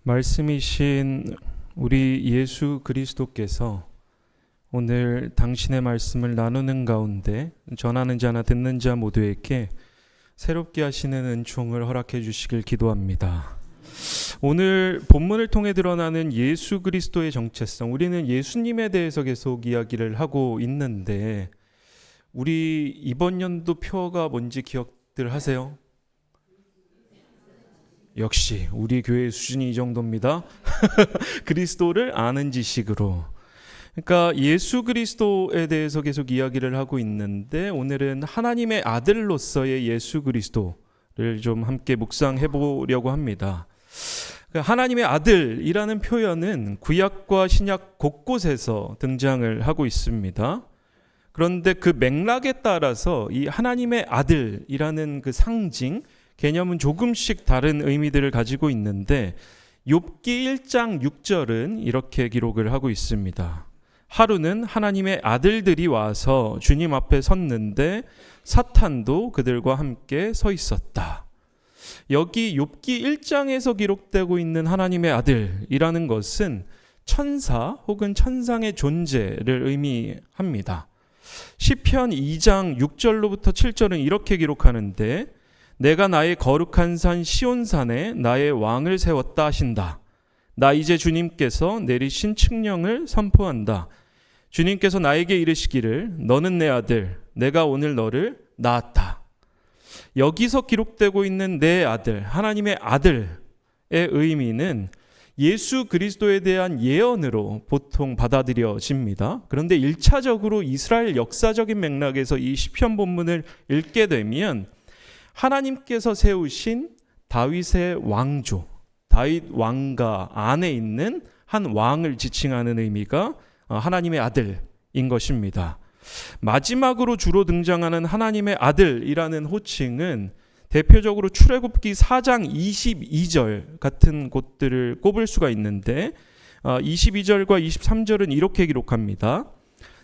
말씀이신 우리 예수 그리스도께서 오늘 당신의 말씀을 나누는 가운데 전하는 자나 듣는 자 모두에게 새롭게 하시는 은총을 허락해 주시길 기도합니다. 오늘 본문을 통해 드러나는 예수 그리스도의 정체성, 우리는 예수님에 대해서 계속 이야기를 하고 있는데 우리 이번 연도 표가 뭔지 기억들 하세요? 역시 우리 교회 수준이 이 정도입니다. 그리스도를 아는 지식으로. 그러니까 예수 그리스도에 대해서 계속 이야기를 하고 있는데 오늘은 하나님의 아들로서의 예수 그리스도를 좀 함께 묵상해 보려고 합니다. 하나님의 아들이라는 표현은 구약과 신약 곳곳에서 등장을 하고 있습니다. 그런데 그 맥락에 따라서 이 하나님의 아들이라는 그 상징, 개념은 조금씩 다른 의미들을 가지고 있는데 욥기 1장 6절은 이렇게 기록을 하고 있습니다. 하루는 하나님의 아들들이 와서 주님 앞에 섰는데 사탄도 그들과 함께 서 있었다. 여기 욥기 1장에서 기록되고 있는 하나님의 아들이라는 것은 천사 혹은 천상의 존재를 의미합니다. 시편 2장 6절로부터 7절은 이렇게 기록하는데 내가 나의 거룩한 산 시온산에 나의 왕을 세웠다 하신다. 나 이제 주님께서 내리신 칙령을 선포한다. 주님께서 나에게 이르시기를 너는 내 아들, 내가 오늘 너를 낳았다. 여기서 기록되고 있는 내 아들, 하나님의 아들의 의미는 예수 그리스도에 대한 예언으로 보통 받아들여집니다. 그런데 1차적으로 이스라엘 역사적인 맥락에서 이 시편 본문을 읽게 되면 하나님께서 세우신 다윗의 왕조, 다윗 왕가 안에 있는 한 왕을 지칭하는 의미가 하나님의 아들인 것입니다. 마지막으로 주로 등장하는 하나님의 아들이라는 호칭은 대표적으로 출애굽기 4장 22절 같은 곳들을 꼽을 수가 있는데 22절과 23절은 이렇게 기록합니다.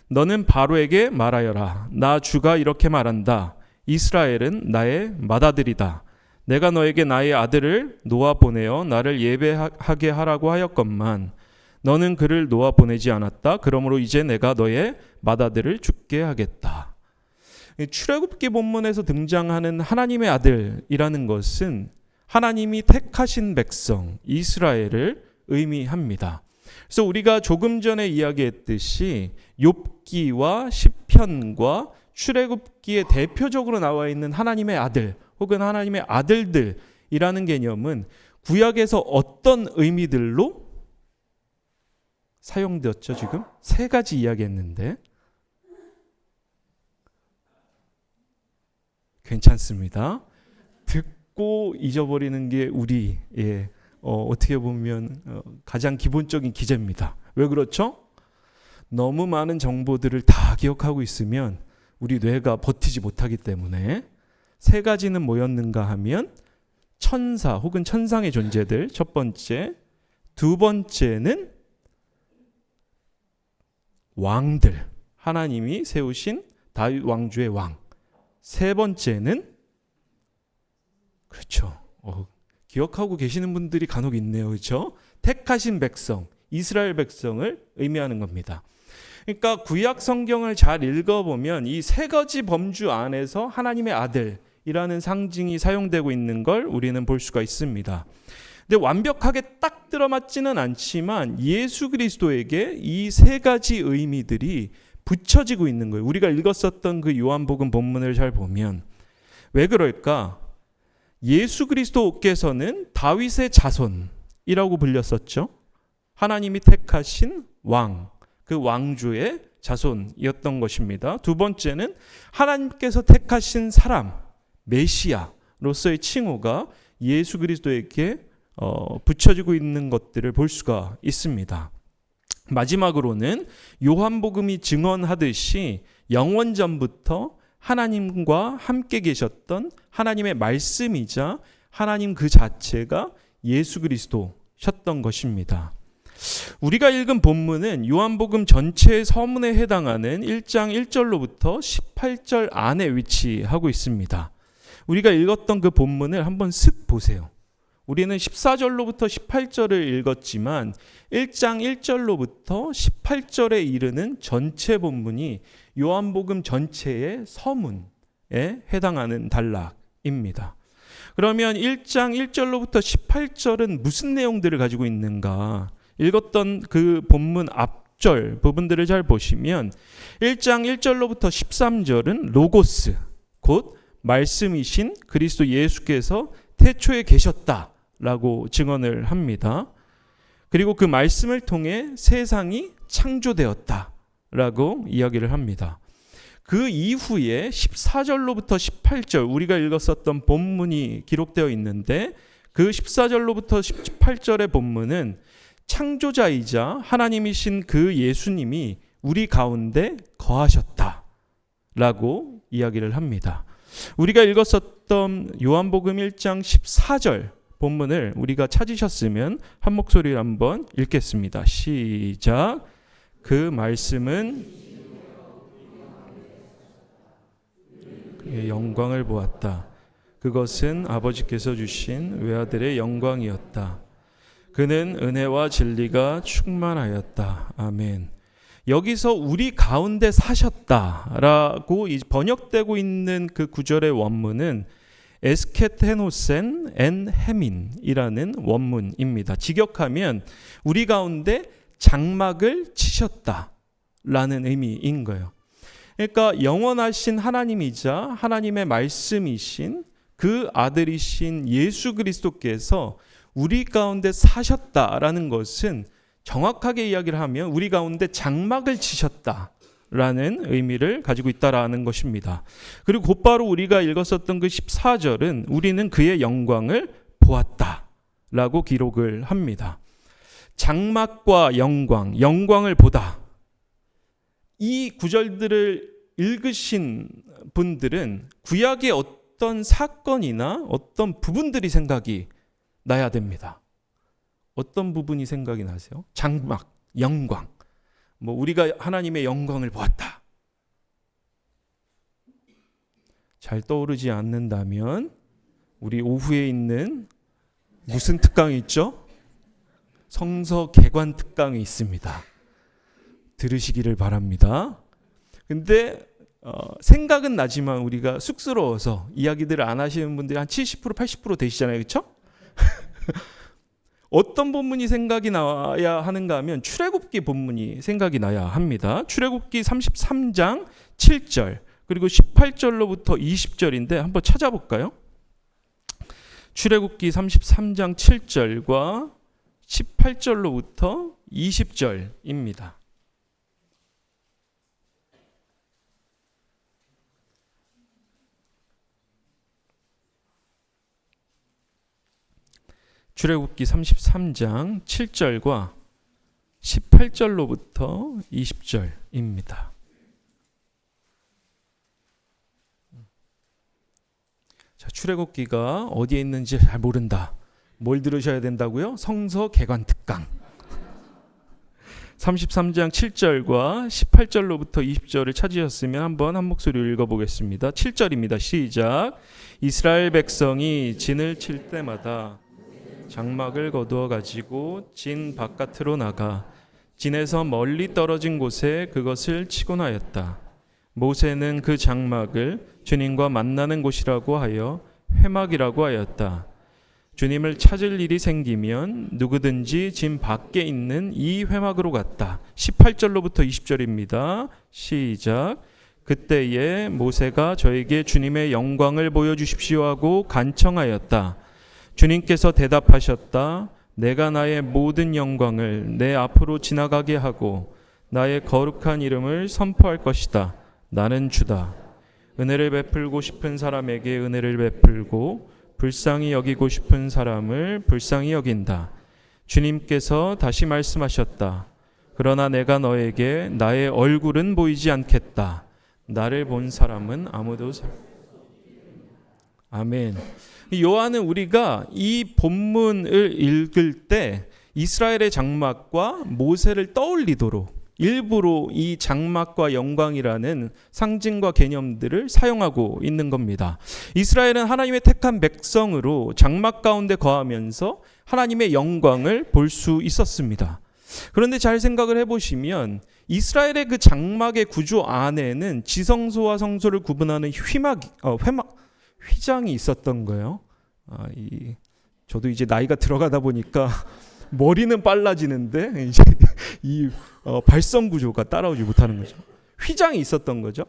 너는 바로에게 말하여라. 나 주가 이렇게 말한다. 이스라엘은 나의 맏아들이다. 내가 너에게 나의 아들을 놓아 보내어 나를 예배하게 하라고 하였건만 너는 그를 놓아 보내지 않았다. 그러므로 이제 내가 너의 맏아들을 죽게 하겠다. 출애굽기 본문에서 등장하는 하나님의 아들이라는 것은 하나님이 택하신 백성 이스라엘을 의미합니다. 그래서 우리가 조금 전에 이야기했듯이 욥기와 시편과 출애굽기에 대표적으로 나와 있는 하나님의 아들 혹은 하나님의 아들들이라는 개념은 구약에서 어떤 의미들로 사용되었죠? 지금 세 가지 이야기했는데 괜찮습니다. 듣고 잊어버리는 게 우리의 어떻게 보면 가장 기본적인 기제입니다. 왜 그렇죠? 너무 많은 정보들을 다 기억하고 있으면 우리 뇌가 버티지 못하기 때문에 세 가지는 뭐였는가 하면 천사 혹은 천상의 존재들 첫 번째, 두 번째는 왕들, 하나님이 세우신 다윗 왕조의 왕, 세 번째는 그렇죠. 기억하고 계시는 분들이 간혹 있네요. 그렇죠? 택하신 백성, 이스라엘 백성을 의미하는 겁니다. 그러니까 구약 성경을 잘 읽어보면 이 세 가지 범주 안에서 하나님의 아들이라는 상징이 사용되고 있는 걸 우리는 볼 수가 있습니다. 근데 완벽하게 딱 들어맞지는 않지만 예수 그리스도에게 이 세 가지 의미들이 붙여지고 있는 거예요. 우리가 읽었었던 그 요한복음 본문을 잘 보면 왜 그럴까? 예수 그리스도께서는 다윗의 자손이라고 불렸었죠. 하나님이 택하신 왕, 그 왕조의 자손이었던 것입니다. 두 번째는 하나님께서 택하신 사람, 메시아로서의 칭호가 예수 그리스도에게 붙여지고 있는 것들을 볼 수가 있습니다. 마지막으로는 요한복음이 증언하듯이 영원전부터 하나님과 함께 계셨던 하나님의 말씀이자 하나님 그 자체가 예수 그리스도셨던 것입니다. 우리가 읽은 본문은 요한복음 전체의 서문에 해당하는 1장 1절로부터 18절 안에 위치하고 있습니다. 우리가 읽었던 그 본문을 한번 쓱 보세요. 우리는 14절로부터 18절을 읽었지만 1장 1절로부터 18절에 이르는 전체 본문이 요한복음 전체의 서문에 해당하는 단락입니다. 그러면 1장 1절로부터 18절은 무슨 내용들을 가지고 있는가? 읽었던 그 본문 앞절 부분들을 잘 보시면 1장 1절로부터 13절은 로고스, 곧 말씀이신 그리스도 예수께서 태초에 계셨다라고 증언을 합니다. 그리고 그 말씀을 통해 세상이 창조되었다라고 이야기를 합니다. 그 이후에 14절로부터 18절 우리가 읽었었던 본문이 기록되어 있는데 그 14절로부터 18절의 본문은 창조자이자 하나님이신 그 예수님이 우리 가운데 거하셨다라고 이야기를 합니다. 우리가 읽었었던 요한복음 1장 14절 본문을 우리가 찾으셨으면 한 목소리로 한번 읽겠습니다. 시작. 그 말씀은 그의 영광을 보았다. 그것은 아버지께서 주신 외아들의 영광이었다. 그는 은혜와 진리가 충만하였다. 아멘. 여기서 우리 가운데 사셨다라고 번역되고 있는 그 구절의 원문은 에스케테노센 엔 헤민이라는 원문입니다. 직역하면 우리 가운데 장막을 치셨다라는 의미인 거예요. 그러니까 영원하신 하나님이자 하나님의 말씀이신 그 아들이신 예수 그리스도께서 우리 가운데 사셨다라는 것은 정확하게 이야기를 하면 우리 가운데 장막을 치셨다라는 의미를 가지고 있다라는 것입니다. 그리고 곧바로 우리가 읽었었던 그 14절은 우리는 그의 영광을 보았다라고 기록을 합니다. 장막과 영광을 보다. 이 구절들을 읽으신 분들은 구약의 어떤 사건이나 어떤 부분들이 생각이 나야 됩니다. 어떤 부분이 생각이 나세요? 장막, 영광. 우리가 하나님의 영광을 보았다. 잘 떠오르지 않는다면 우리 오후에 있는 무슨 특강이 있죠? 성서 개관 특강이 있습니다. 들으시기를 바랍니다. 근데 생각은 나지만 우리가 쑥스러워서 이야기들을 안 하시는 분들이 한 70%, 80% 되시잖아요. 그렇죠? 어떤 본문이 생각이 나야 하는가 하면 출애굽기 본문이 생각이 나야 합니다. 출애굽기 33장 7절 그리고 18절로부터 20절인데 한번 찾아볼까요? 출애굽기 33장 7절과 18절로부터 20절입니다. 출애굽기 33장 7절과 18절로부터 20절입니다. 자, 출애굽기가 어디에 있는지 잘 모른다. 뭘 들으셔야 된다고요? 성서 개관 특강. 33장 7절과 18절로부터 20절을 찾으셨으면 한번 한 목소리로 읽어보겠습니다. 7절입니다. 시작. 이스라엘 백성이 진을 칠 때마다 장막을 거두어 가지고 진 바깥으로 나가 진에서 멀리 떨어진 곳에 그것을 치곤 하였다. 모세는 그 장막을 주님과 만나는 곳이라고 하여 회막이라고 하였다. 주님을 찾을 일이 생기면 누구든지 진 밖에 있는 이 회막으로 갔다. 18절로부터 20절입니다. 시작. 그때에 모세가 저에게 주님의 영광을 보여주십시오 하고 간청하였다. 주님께서 대답하셨다. 내가 나의 모든 영광을 내 앞으로 지나가게 하고 나의 거룩한 이름을 선포할 것이다. 나는 주다. 은혜를 베풀고 싶은 사람에게 은혜를 베풀고 불쌍히 여기고 싶은 사람을 불쌍히 여긴다. 주님께서 다시 말씀하셨다. 그러나 내가 너에게 나의 얼굴은 보이지 않겠다. 나를 본 사람은 아무도 아멘. 요한은 우리가 이 본문을 읽을 때 이스라엘의 장막과 모세를 떠올리도록 일부러 이 장막과 영광이라는 상징과 개념들을 사용하고 있는 겁니다. 이스라엘은 하나님의 택한 백성으로 장막 가운데 거하면서 하나님의 영광을 볼 수 있었습니다. 그런데 잘 생각을 해보시면 이스라엘의 그 장막의 구조 안에는 지성소와 성소를 구분하는 휘장이 있었던 거예요. 저도 이제 나이가 들어가다 보니까 머리는 빨라지는데 이제 이 발성 구조가 따라오지 못하는 거죠. 휘장이 있었던 거죠.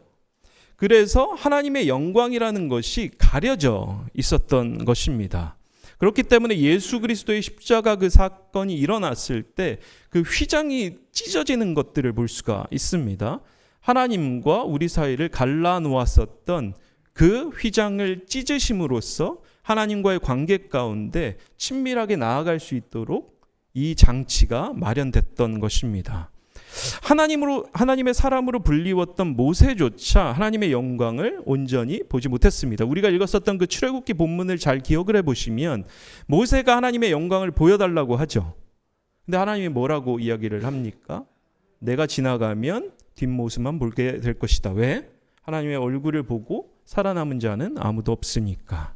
그래서 하나님의 영광이라는 것이 가려져 있었던 것입니다. 그렇기 때문에 예수 그리스도의 십자가 그 사건이 일어났을 때 그 휘장이 찢어지는 것들을 볼 수가 있습니다. 하나님과 우리 사이를 갈라놓았었던 그 휘장을 찢으심으로써 하나님과의 관계 가운데 친밀하게 나아갈 수 있도록 이 장치가 마련됐던 것입니다. 하나님의 사람으로 불리웠던 모세조차 하나님의 영광을 온전히 보지 못했습니다. 우리가 읽었었던 그 출애굽기 본문을 잘 기억을 해보시면 모세가 하나님의 영광을 보여달라고 하죠. 근데 하나님이 뭐라고 이야기를 합니까? 내가 지나가면 뒷모습만 보게 될 것이다. 왜? 하나님의 얼굴을 보고 살아남은 자는 아무도 없으니까.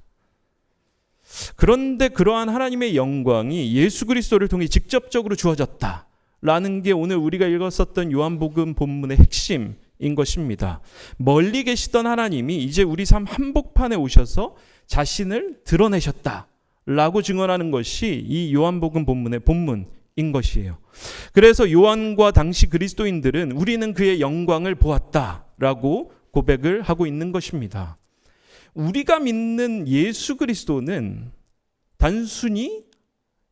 그런데 그러한 하나님의 영광이 예수 그리스도를 통해 직접적으로 주어졌다라는 게 오늘 우리가 읽었었던 요한복음 본문의 핵심인 것입니다. 멀리 계시던 하나님이 이제 우리 삶 한복판에 오셔서 자신을 드러내셨다라고 증언하는 것이 이 요한복음 본문의 본문인 것이에요. 그래서 요한과 당시 그리스도인들은 우리는 그의 영광을 보았다라고 고백을 하고 있는 것입니다. 우리가 믿는 예수 그리스도는 단순히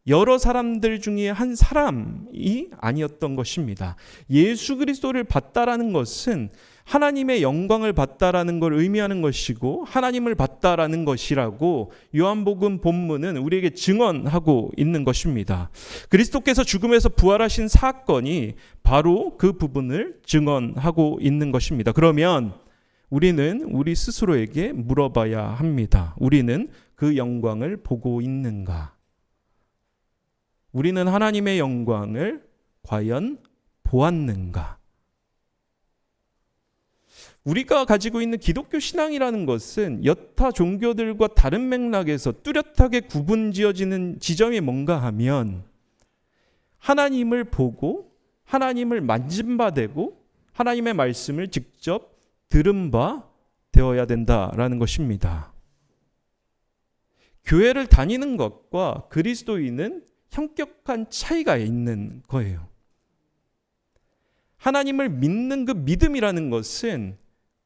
여러 사람들 중에 한 사람이 아니었던 것입니다. 예수 그리스도를 봤다라는 것은 하나님의 영광을 봤다라는 걸 의미하는 것이고 하나님을 봤다라는 것이라고 요한복음 본문은 우리에게 증언하고 있는 것입니다. 그리스도께서 죽음에서 부활하신 사건이 바로 그 부분을 증언하고 있는 것입니다. 그러면 우리는 우리 스스로에게 물어봐야 합니다. 우리는 그 영광을 보고 있는가? 우리는 하나님의 영광을 과연 보았는가? 우리가 가지고 있는 기독교 신앙이라는 것은 여타 종교들과 다른 맥락에서 뚜렷하게 구분지어지는 지점이 뭔가 하면 하나님을 보고 하나님을 만진바되고 하나님의 말씀을 직접 들은 바 되어야 된다라는 것입니다. 교회를 다니는 것과 그리스도인은 현격한 차이가 있는 거예요. 하나님을 믿는 그 믿음이라는 것은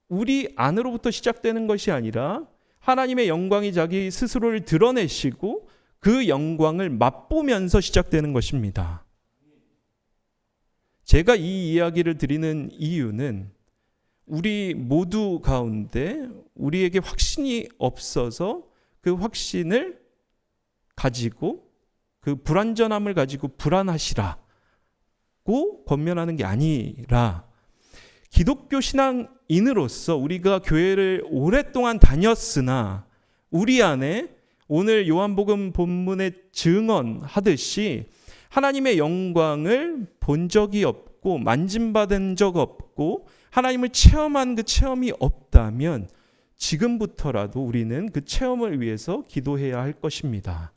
우리 안으로부터 시작되는 것이 아니라 하나님의 영광이 자기 스스로를 드러내시고 그 영광을 맛보면서 시작되는 것입니다. 제가 이 이야기를 드리는 이유는 우리 모두 가운데 우리에게 확신이 없어서 그 확신을 가지고 그 불완전함을 가지고 불안하시라고 권면하는 게 아니라 기독교 신앙인으로서 우리가 교회를 오랫동안 다녔으나 우리 안에 오늘 요한복음 본문에 증언하듯이 하나님의 영광을 본 적이 없고 만진받은 적 없고 하나님을 체험한 그 체험이 없다면 지금부터라도 우리는 그 체험을 위해서 기도해야 할 것입니다.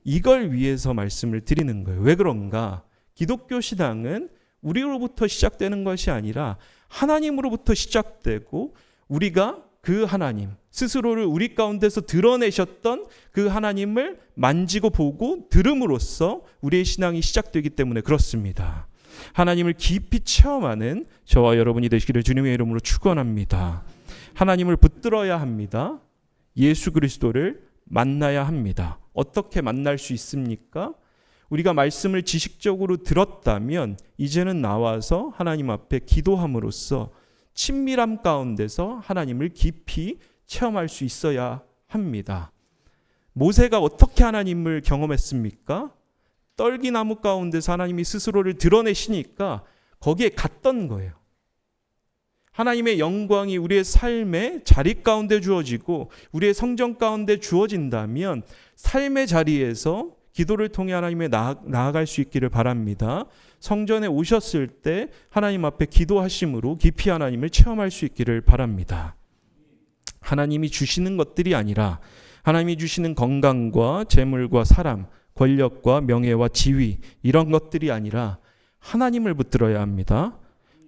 이걸 위해서 말씀을 드리는 거예요. 왜 그런가? 기독교 신앙은 우리로부터 시작되는 것이 아니라 하나님으로부터 시작되고 우리가 그 하나님 스스로를 우리 가운데서 드러내셨던 그 하나님을 만지고 보고 들음으로써 우리의 신앙이 시작되기 때문에 그렇습니다. 하나님을 깊이 체험하는 저와 여러분이 되시기를 주님의 이름으로 축원합니다. 하나님을 붙들어야 합니다. 예수 그리스도를 만나야 합니다. 어떻게 만날 수 있습니까? 우리가 말씀을 지식적으로 들었다면 이제는 나와서 하나님 앞에 기도함으로써 친밀함 가운데서 하나님을 깊이 체험할 수 있어야 합니다. 모세가 어떻게 하나님을 경험했습니까? 떨기나무 가운데서 하나님이 스스로를 드러내시니까 거기에 갔던 거예요. 하나님의 영광이 우리의 삶의 자리 가운데 주어지고 우리의 성정 가운데 주어진다면 삶의 자리에서 기도를 통해 하나님에 나아갈 수 있기를 바랍니다. 성전에 오셨을 때 하나님 앞에 기도하심으로 깊이 하나님을 체험할 수 있기를 바랍니다. 하나님이 주시는 것들이 아니라 하나님이 주시는 건강과 재물과 사람, 권력과 명예와 지위, 이런 것들이 아니라 하나님을 붙들어야 합니다.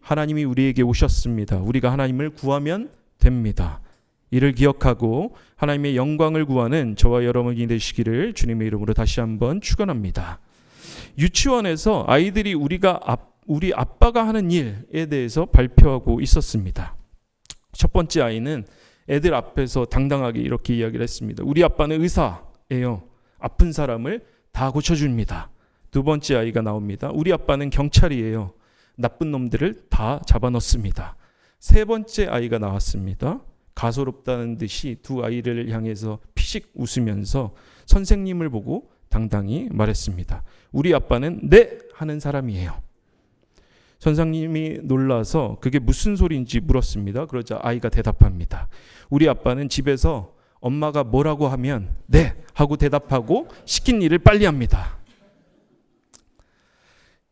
하나님이 우리에게 오셨습니다. 우리가 하나님을 구하면 됩니다. 이를 기억하고 하나님의 영광을 구하는 저와 여러분이 되시기를 주님의 이름으로 다시 한번 축원합니다. 유치원에서 아이들이 우리 아빠가 하는 일에 대해서 발표하고 있었습니다. 첫 번째 아이는 애들 앞에서 당당하게 이렇게 이야기를 했습니다. 우리 아빠는 의사예요. 아픈 사람을 다 고쳐줍니다. 두 번째 아이가 나옵니다. 우리 아빠는 경찰이에요. 나쁜 놈들을 다 잡아넣습니다. 세 번째 아이가 나왔습니다. 가소롭다는 듯이 두 아이를 향해서 피식 웃으면서 선생님을 보고 당당히 말했습니다. 우리 아빠는 네 하는 사람이에요. 선생님이 놀라서 그게 무슨 소리인지 물었습니다. 그러자 아이가 대답합니다. 우리 아빠는 집에서 엄마가 뭐라고 하면 네 하고 대답하고 시킨 일을 빨리 합니다.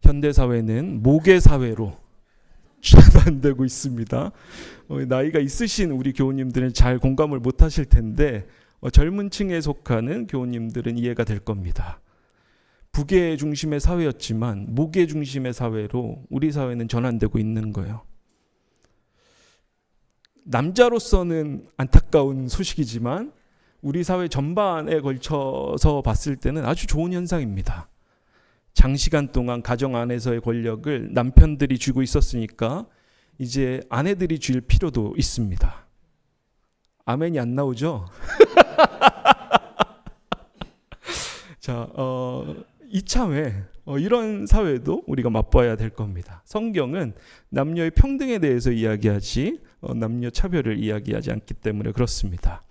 현대사회는 모계사회로 전환되고 있습니다. 나이가 있으신 우리 교우님들은 잘 공감을 못하실 텐데 젊은 층에 속하는 교우님들은 이해가 될 겁니다. 부계 중심의 사회였지만 모계 중심의 사회로 우리 사회는 전환되고 있는 거예요. 남자로서는 안타까운 소식이지만 우리 사회 전반에 걸쳐서 봤을 때는 아주 좋은 현상입니다. 장시간 동안 가정 안에서의 권력을 남편들이 쥐고 있었으니까 이제 아내들이 쥘 필요도 있습니다. 아멘이 안 나오죠? 자, 이참에 이런 사회도 우리가 맛봐야 될 겁니다. 성경은 남녀의 평등에 대해서 이야기하지 남녀 차별을 이야기하지 않기 때문에 그렇습니다.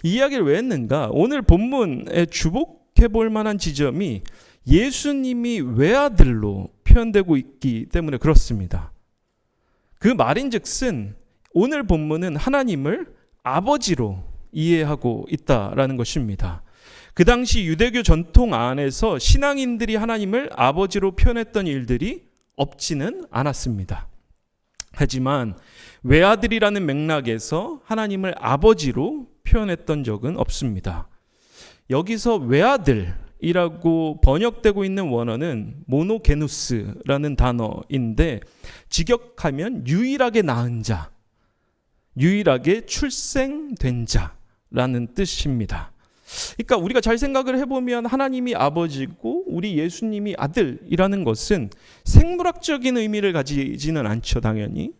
이 이야기를 왜 했는가? 오늘 본문에 주목해 볼 만한 지점이 예수님이 외아들로 표현되고 있기 때문에 그렇습니다. 그 말인즉슨 오늘 본문은 하나님을 아버지로 이해하고 있다라는 것입니다. 그 당시 유대교 전통 안에서 신앙인들이 하나님을 아버지로 표현했던 일들이 없지는 않았습니다. 하지만 외아들이라는 맥락에서 하나님을 아버지로 표현했던 적은 없습니다. 여기서 외아들이라고 번역되고 있는 원어는 모노게누스라는 단어인데 직역하면 유일하게 낳은 자, 유일하게 출생된 자라는 뜻입니다. 그러니까 우리가 잘 생각을 해보면 하나님이 아버지고 우리 예수님이 아들이라는 것은 생물학적인 의미를 가지지는 않죠. 당연히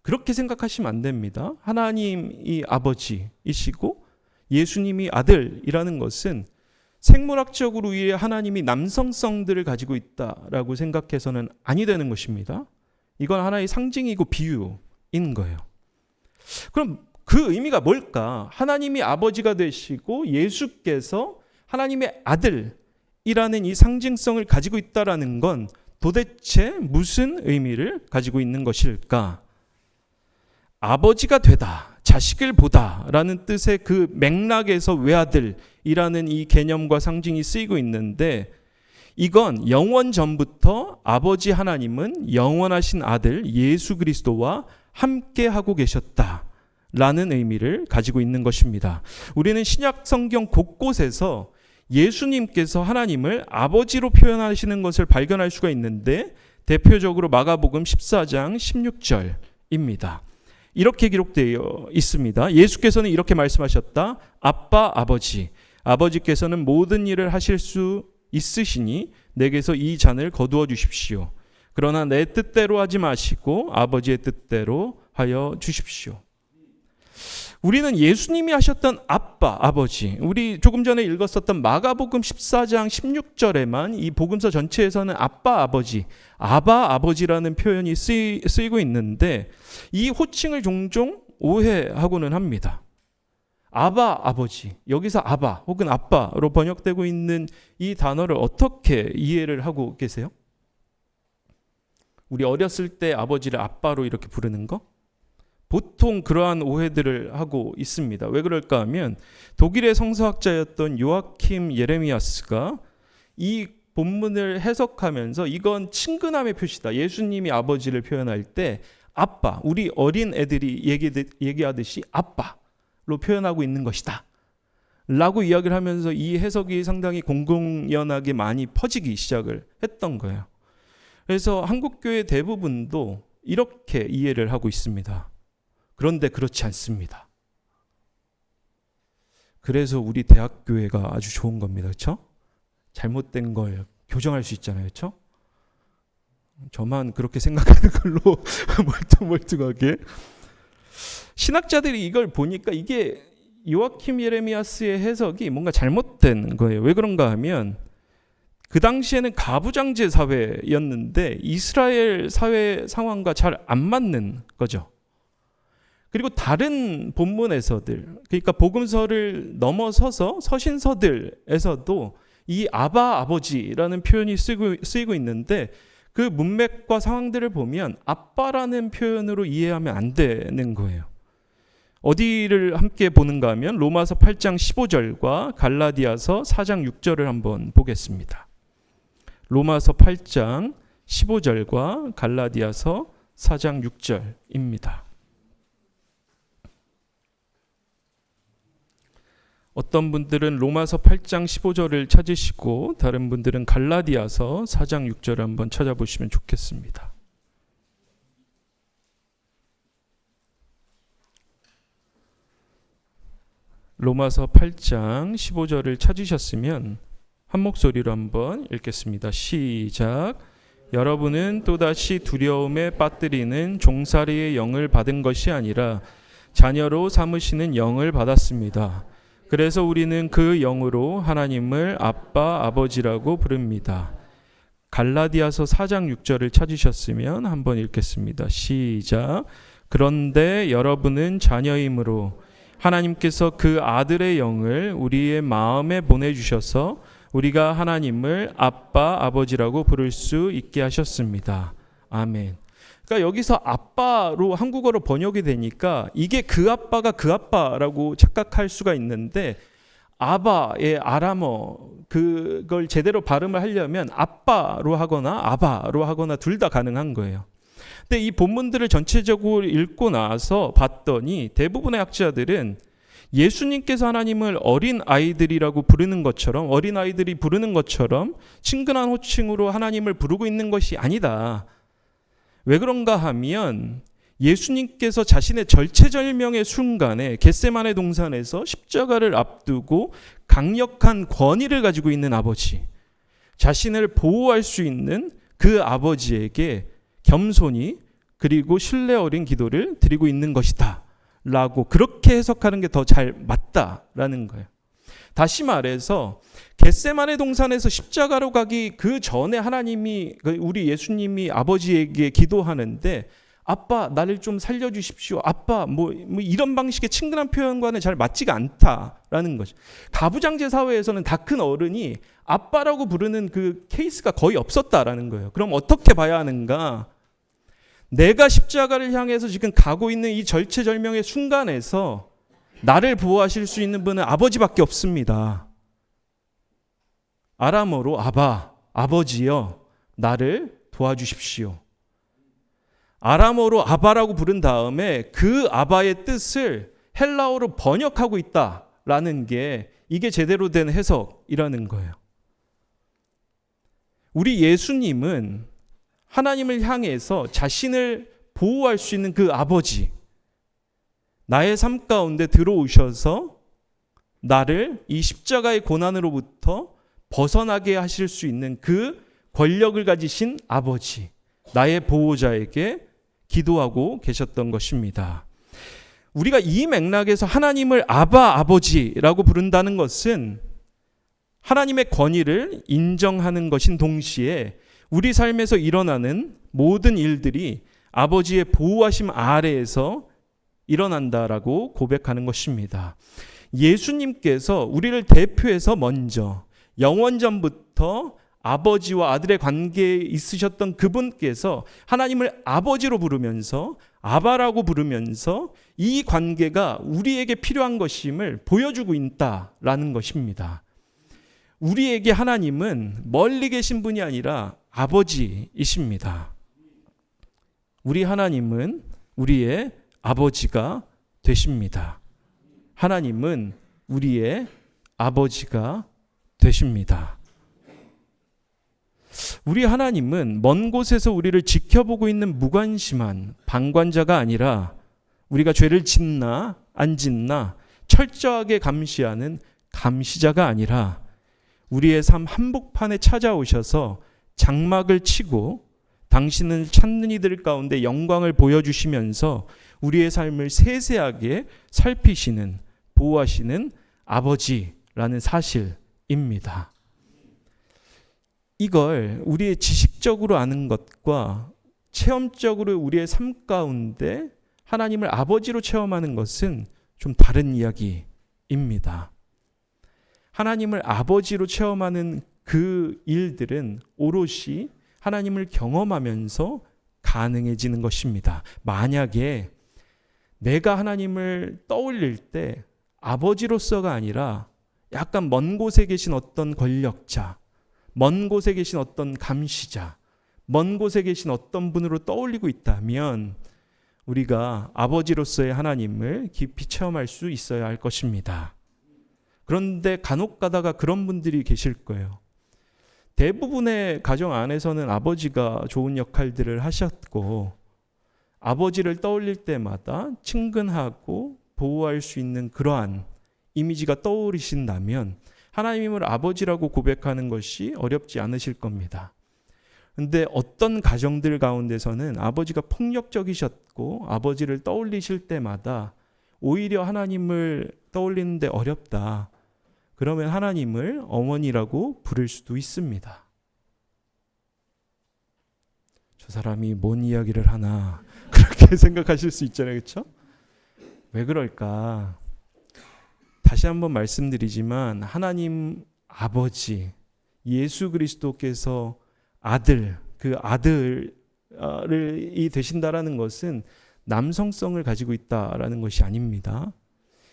그렇게 생각하시면 안 됩니다. 하나님이 아버지이시고 예수님이 아들이라는 것은 생물학적으로 위에 하나님이 남성성들을 가지고 있다라고 생각해서는 아니 되는 것입니다. 이건 하나의 상징이고 비유인 거예요. 그럼 그 의미가 뭘까? 하나님이 아버지가 되시고 예수께서 하나님의 아들이라는 이 상징성을 가지고 있다라는 건 도대체 무슨 의미를 가지고 있는 것일까? 아버지가 되다, 자식을 보다라는 뜻의 그 맥락에서 외아들이라는 이 개념과 상징이 쓰이고 있는데 이건 영원 전부터 아버지 하나님은 영원하신 아들 예수 그리스도와 함께 하고 계셨다라는 의미를 가지고 있는 것입니다. 우리는 신약 성경 곳곳에서 예수님께서 하나님을 아버지로 표현하시는 것을 발견할 수가 있는데 대표적으로 마가복음 14장 16절입니다. 이렇게 기록되어 있습니다. 예수께서는 이렇게 말씀하셨다. 아빠 아버지, 아버지께서는 모든 일을 하실 수 있으시니 내게서 이 잔을 거두어 주십시오. 그러나 내 뜻대로 하지 마시고 아버지의 뜻대로 하여 주십시오. 우리는 예수님이 하셨던 아빠, 아버지, 우리 조금 전에 읽었었던 마가복음 14장 16절에만 이 복음서 전체에서는 아빠, 아버지, 아바, 아버지라는 표현이 쓰이고 있는데 이 호칭을 종종 오해하고는 합니다. 아바, 아버지, 여기서 아바 혹은 아빠로 번역되고 있는 이 단어를 어떻게 이해를 하고 계세요? 우리 어렸을 때 아버지를 아빠로 이렇게 부르는 거? 보통 그러한 오해들을 하고 있습니다. 왜 그럴까 하면 독일의 성서학자였던 요아킴 예레미야스가 이 본문을 해석하면서 이건 친근함의 표시다. 예수님이 아버지를 표현할 때 아빠, 우리 어린 애들이 얘기하듯이 아빠로 표현하고 있는 것이다 라고 이야기를 하면서 이 해석이 상당히 공공연하게 많이 퍼지기 시작을 했던 거예요. 그래서 한국교회 대부분도 이렇게 이해를 하고 있습니다. 그런데 그렇지 않습니다. 그래서 우리 대학교회가 아주 좋은 겁니다. 그렇죠? 잘못된 걸 교정할 수 있잖아요. 그렇죠? 저만 그렇게 생각하는 걸로 멀뚱멀뚱하게. 신학자들이 이걸 보니까 이게 요아킴 예레미야스의 해석이 뭔가 잘못된 거예요. 왜 그런가 하면 그 당시에는 가부장제 사회였는데 이스라엘 사회 상황과 잘 안 맞는 거죠. 그리고 다른 본문에서들, 그러니까 복음서를 넘어서서 서신서들에서도 이 아바 아버지라는 표현이 쓰이고 있는데 그 문맥과 상황들을 보면 아빠라는 표현으로 이해하면 안 되는 거예요. 어디를 함께 보는가 하면 로마서 8장 15절과 갈라디아서 4장 6절을 한번 보겠습니다. 로마서 8장 15절과 갈라디아서 4장 6절입니다. 어떤 분들은 로마서 8장 15절을 찾으시고 다른 분들은 갈라디아서 4장 6절을 한번 찾아보시면 좋겠습니다. 로마서 8장 15절을 찾으셨으면 한 목소리로 한번 읽겠습니다. 시작. 여러분은 또다시 두려움에 빠뜨리는 종살이의 영을 받은 것이 아니라 자녀로 삼으시는 영을 받았습니다. 그래서 우리는 그 영으로 하나님을 아빠, 아버지라고 부릅니다. 갈라디아서 4장 6절을 찾으셨으면 한번 읽겠습니다. 시작. 그런데 여러분은 자녀이므로 하나님께서 그 아들의 영을 우리의 마음에 보내주셔서 우리가 하나님을 아빠, 아버지라고 부를 수 있게 하셨습니다. 아멘. 그러니까 여기서 아빠로 한국어로 번역이 되니까 이게 그 아빠가 그 아빠라고 착각할 수가 있는데 아바의 아람어 그걸 제대로 발음을 하려면 아빠로 하거나 아바로 하거나 둘 다 가능한 거예요. 근데 이 본문들을 전체적으로 읽고 나서 봤더니 대부분의 학자들은 예수님께서 하나님을 어린 아이들이라고 부르는 것처럼 어린 아이들이 부르는 것처럼 친근한 호칭으로 하나님을 부르고 있는 것이 아니다. 왜 그런가 하면 예수님께서 자신의 절체절명의 순간에 겟세마네 동산에서 십자가를 앞두고 강력한 권위를 가지고 있는 아버지, 자신을 보호할 수 있는 그 아버지에게 겸손히 그리고 신뢰 어린 기도를 드리고 있는 것이다 라고 그렇게 해석하는 게 더 잘 맞다라는 거예요. 다시 말해서 겟세마네 동산에서 십자가로 가기 그 전에 하나님이 우리 예수님이 아버지에게 기도하는데 아빠 나를 좀 살려주십시오. 아빠 뭐 이런 방식의 친근한 표현과는 잘 맞지가 않다라는 거죠. 가부장제 사회에서는 다 큰 어른이 아빠라고 부르는 그 케이스가 거의 없었다라는 거예요. 그럼 어떻게 봐야 하는가? 내가 십자가를 향해서 지금 가고 있는 이 절체절명의 순간에서 나를 보호하실 수 있는 분은 아버지밖에 없습니다. 아람어로 아바, 아버지여 나를 도와주십시오. 아람어로 아바라고 부른 다음에 그 아바의 뜻을 헬라어로 번역하고 있다라는 게 이게 제대로 된 해석이라는 거예요. 우리 예수님은 하나님을 향해서 자신을 보호할 수 있는 그 아버지, 나의 삶 가운데 들어오셔서 나를 이 십자가의 고난으로부터 벗어나게 하실 수 있는 그 권력을 가지신 아버지, 나의 보호자에게 기도하고 계셨던 것입니다. 우리가 이 맥락에서 하나님을 아바, 아버지라고 부른다는 것은 하나님의 권위를 인정하는 것인 동시에 우리 삶에서 일어나는 모든 일들이 아버지의 보호하심 아래에서 일어난다라고 고백하는 것입니다. 예수님께서 우리를 대표해서 먼저 영원전부터 아버지와 아들의 관계에 있으셨던 그분께서 하나님을 아버지로 부르면서 아바라고 부르면서 이 관계가 우리에게 필요한 것임을 보여주고 있다라는 것입니다. 우리에게 하나님은 멀리 계신 분이 아니라 아버지이십니다. 우리 하나님은 우리의 아버지가 되십니다. 하나님은 우리의 아버지가 되십니다. 우리 하나님은 먼 곳에서 우리를 지켜보고 있는 무관심한 방관자가 아니라 우리가 죄를 짓나 안 짓나 철저하게 감시하는 감시자가 아니라 우리의 삶 한복판에 찾아오셔서 장막을 치고 당신을 찾는 이들 가운데 영광을 보여주시면서 우리의 삶을 세세하게 살피시는, 보호하시는 아버지라는 사실입니다. 이걸 우리의 지식적으로 아는 것과 체험적으로 우리의 삶 가운데 하나님을 아버지로 체험하는 것은 좀 다른 이야기입니다. 하나님을 아버지로 체험하는 그 일들은 오롯이 하나님을 경험하면서 가능해지는 것입니다. 만약에 내가 하나님을 떠올릴 때 아버지로서가 아니라 약간 먼 곳에 계신 어떤 권력자, 먼 곳에 계신 어떤 감시자, 먼 곳에 계신 어떤 분으로 떠올리고 있다면 우리가 아버지로서의 하나님을 깊이 체험할 수 있어야 할 것입니다. 그런데 간혹 가다가 그런 분들이 계실 거예요. 대부분의 가정 안에서는 아버지가 좋은 역할들을 하셨고 아버지를 떠올릴 때마다 친근하고 보호할 수 있는 그러한 이미지가 떠오르신다면 하나님을 아버지라고 고백하는 것이 어렵지 않으실 겁니다. 그런데 어떤 가정들 가운데서는 아버지가 폭력적이셨고 아버지를 떠올리실 때마다 오히려 하나님을 떠올리는데 어렵다. 그러면 하나님을 어머니라고 부를 수도 있습니다. 저 사람이 뭔 이야기를 하나 그렇게 생각하실 수 있잖아요. 그렇죠? 왜 그럴까? 다시 한번 말씀드리지만 하나님 아버지 예수 그리스도께서 아들, 그 아들이 되신다라는 것은 남성성을 가지고 있다라는 것이 아닙니다.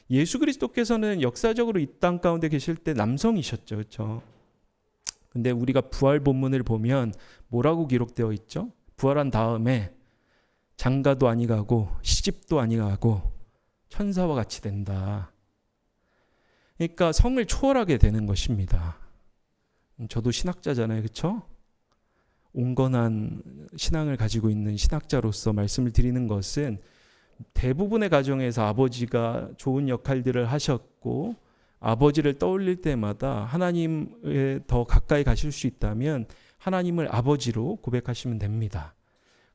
예수 그리스도께서는 역사적으로 이 땅 가운데 계실 때 남성이셨죠. 그렇죠? 근데 우리가 부활 본문을 보면 뭐라고 기록되어 있죠? 부활한 다음에 장가도 아니가고 시집도 아니가고 천사와 같이 된다. 그러니까 성을 초월하게 되는 것입니다. 저도 신학자잖아요. 그렇죠? 온건한 신앙을 가지고 있는 신학자로서 말씀을 드리는 것은 대부분의 가정에서 아버지가 좋은 역할들을 하셨고 아버지를 떠올릴 때마다 하나님에 더 가까이 가실 수 있다면 하나님을 아버지로 고백하시면 됩니다.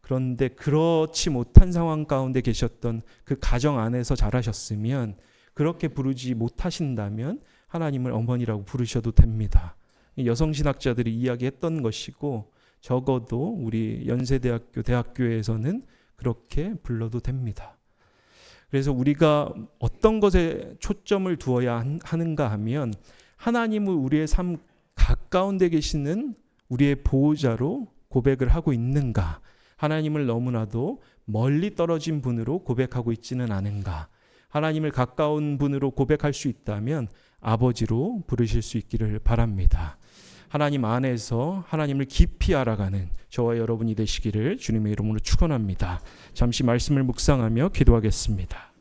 그런데 그렇지 못한 상황 가운데 계셨던 그 가정 안에서 자라셨으면 그렇게 부르지 못하신다면 하나님을 어머니라고 부르셔도 됩니다. 여성신학자들이 이야기했던 것이고 적어도 우리 연세대학교, 대학교에서는 그렇게 불러도 됩니다. 그래서 우리가 어떤 것에 초점을 두어야 하는가 하면 하나님을 우리의 삶 가까운 데 계시는 우리의 보호자로 고백을 하고 있는가, 하나님을 너무나도 멀리 떨어진 분으로 고백하고 있지는 않은가, 하나님을 가까운 분으로 고백할 수 있다면 아버지로 부르실 수 있기를 바랍니다. 하나님 안에서 하나님을 깊이 알아가는 저와 여러분이 되시기를 주님의 이름으로 축원합니다. 잠시 말씀을 묵상하며 기도하겠습니다.